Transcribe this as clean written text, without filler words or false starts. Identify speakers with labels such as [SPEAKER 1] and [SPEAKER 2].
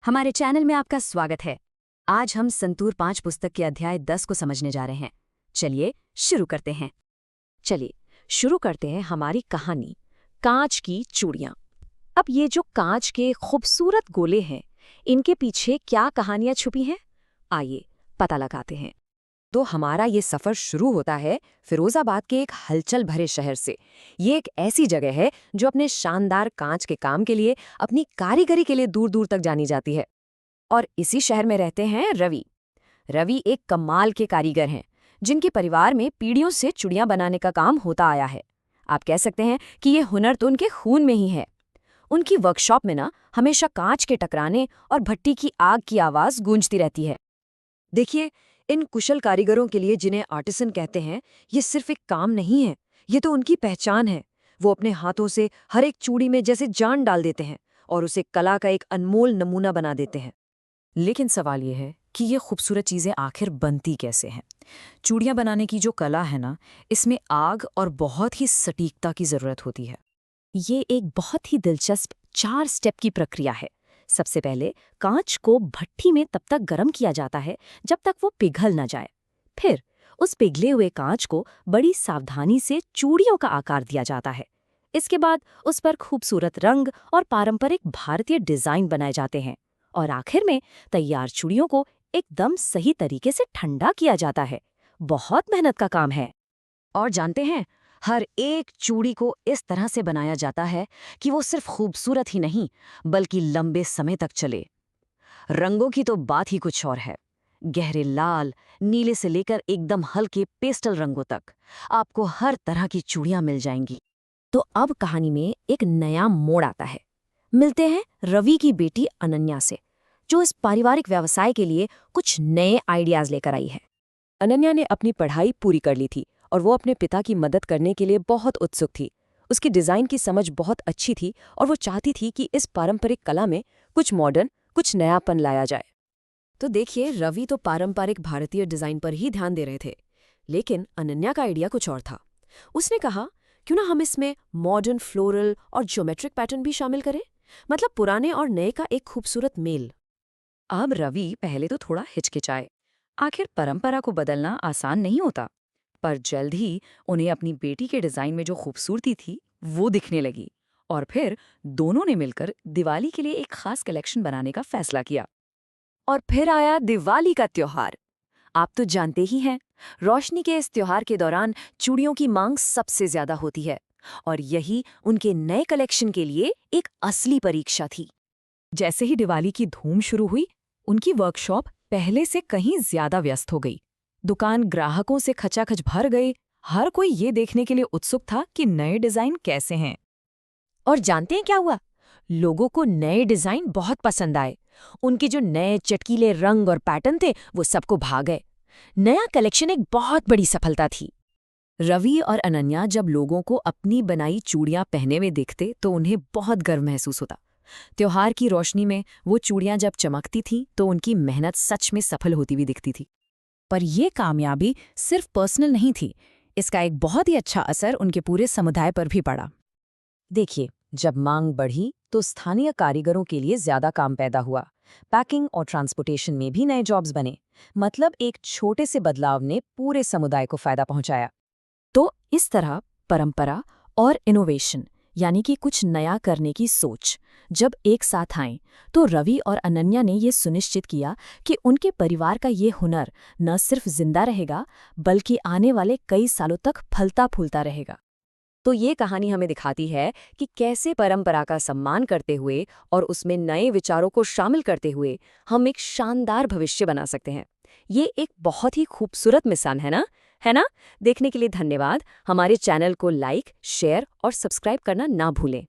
[SPEAKER 1] हमारे चैनल में आपका स्वागत है। आज हम संतूर 5 पुस्तक के अध्याय 10 को समझने जा रहे हैं। चलिए शुरू करते हैं।
[SPEAKER 2] चलिए शुरू करते हैं हमारी कहानी, कांच की चूड़ियां। अब ये जो कांच के खूबसूरत गोले हैं, इनके पीछे क्या कहानियां छुपी हैं, आइए पता लगाते हैं। तो हमारा ये सफ़र शुरू होता है फिरोजाबाद के एक हलचल भरे शहर से। ये एक ऐसी जगह है जो अपने शानदार कांच के काम के लिए, अपनी कारीगरी के लिए दूर दूर तक जानी जाती है। और इसी शहर में रहते हैं रवि। रवि एक कमाल के कारीगर हैं, जिनके परिवार में पीढ़ियों से चूड़ियां बनाने का काम होता आया है। आप कह सकते हैं कि ये हुनर तो उनके खून में ही है। उनकी वर्कशॉप में ना हमेशा कांच के टकराने और भट्टी की आग की आवाज गूंजती रहती है। देखिए, इन कुशल कारीगरों के लिए, जिन्हें आर्टिसन कहते हैं, ये सिर्फ एक काम नहीं है, ये तो उनकी पहचान है। वो अपने हाथों से हर एक चूड़ी में जैसे जान डाल देते हैं और उसे कला का एक अनमोल नमूना बना देते हैं। लेकिन सवाल ये है कि ये खूबसूरत चीज़ें आखिर बनती कैसे हैं। चूड़ियाँ बनाने की जो कला है ना, इसमें आग और बहुत ही सटीकता की ज़रूरत होती है। ये एक बहुत ही दिलचस्प 4 स्टेप की प्रक्रिया है। सबसे पहले कांच को भट्ठी में तब तक गर्म किया जाता है जब तक वो पिघल ना जाए। फिर उस पिघले हुए कांच को बड़ी सावधानी से चूड़ियों का आकार दिया जाता है। इसके बाद उस पर खूबसूरत रंग और पारंपरिक भारतीय डिजाइन बनाए जाते हैं। और आखिर में तैयार चूड़ियों को एकदम सही तरीके से ठंडा किया जाता है। बहुत मेहनत का काम है।
[SPEAKER 1] और जानते हैं, हर एक चूड़ी को इस तरह से बनाया जाता है कि वो सिर्फ खूबसूरत ही नहीं, बल्कि लंबे समय तक चले। रंगों की तो बात ही कुछ और है। गहरे लाल, नीले से लेकर एकदम हल्के पेस्टल रंगों तक आपको हर तरह की चूड़ियां मिल जाएंगी।
[SPEAKER 2] तो अब कहानी में एक नया मोड़ आता है। मिलते हैं रवि की बेटी अनन्या से, जो इस पारिवारिक व्यवसाय के लिए कुछ नए आइडियाज लेकर आई है। अनन्या ने अपनी पढ़ाई पूरी कर ली थी और वो अपने पिता की मदद करने के लिए बहुत उत्सुक थी। उसकी डिज़ाइन की समझ बहुत अच्छी थी और वो चाहती थी कि इस पारंपरिक कला में कुछ मॉडर्न, कुछ नयापन लाया जाए। तो देखिए, रवि तो पारंपरिक भारतीय डिज़ाइन पर ही ध्यान दे रहे थे, लेकिन अनन्या का आइडिया कुछ और था। उसने कहा, क्यों ना हम इसमें मॉडर्न फ्लोरल और ज्योमेट्रिक पैटर्न भी शामिल करें, मतलब पुराने और नए का एक खूबसूरत मेल। अब रवि पहले तो थोड़ा हिचकिचाए। आखिर परंपरा को बदलना आसान नहीं होता। पर जल्द ही उन्हें अपनी बेटी के डिजाइन में जो खूबसूरती थी वो दिखने लगी। और फिर दोनों ने मिलकर दिवाली के लिए एक खास कलेक्शन बनाने का फैसला किया। और फिर आया दिवाली का त्योहार। आप तो जानते ही हैं, रोशनी के इस त्योहार के दौरान चूड़ियों की मांग सबसे ज्यादा होती है। और यही उनके नए कलेक्शन के लिए एक असली परीक्षा थी। जैसे ही दिवाली की धूम शुरू हुई, उनकी वर्कशॉप पहले से कहीं ज्यादा व्यस्त हो गई। दुकान ग्राहकों से खचाखच भर गई। हर कोई ये देखने के लिए उत्सुक था कि नए डिजाइन कैसे हैं। और जानते हैं क्या हुआ? लोगों को नए डिजाइन बहुत पसंद आए। उनके जो नए चटकीले रंग और पैटर्न थे, वो सबको भा गए। नया कलेक्शन एक बहुत बड़ी सफलता थी। रवि और अनन्या जब लोगों को अपनी बनाई चूड़ियां पहने हुए देखते तो उन्हें बहुत गर्व महसूस होता। त्योहार की रोशनी में वो चूड़ियां जब चमकती थीं तो उनकी मेहनत सच में सफल होती हुई दिखती थी। पर यह कामयाबी सिर्फ पर्सनल नहीं थी, इसका एक बहुत ही अच्छा असर उनके पूरे समुदाय पर भी पड़ा। देखिए, जब मांग बढ़ी तो स्थानीय कारीगरों के लिए ज्यादा काम पैदा हुआ। पैकिंग और ट्रांसपोर्टेशन में भी नए जॉब्स बने। मतलब एक छोटे से बदलाव ने पूरे समुदाय को फायदा पहुंचाया। तो इस तरह परंपरा और इनोवेशन, यानी कि कुछ नया करने की सोच, जब एक साथ आए तो रवि और अनन्या ने ये सुनिश्चित किया कि उनके परिवार का ये हुनर न सिर्फ जिंदा रहेगा, बल्कि आने वाले कई सालों तक फलता फूलता रहेगा। तो ये कहानी हमें दिखाती है कि कैसे परंपरा का सम्मान करते हुए और उसमें नए विचारों को शामिल करते हुए हम एक शानदार भविष्य बना सकते हैं। ये एक बहुत ही खूबसूरत मिसाल है ना? देखने के लिए धन्यवाद। हमारे चैनल को लाइक, शेयर और सब्सक्राइब करना ना भूलें।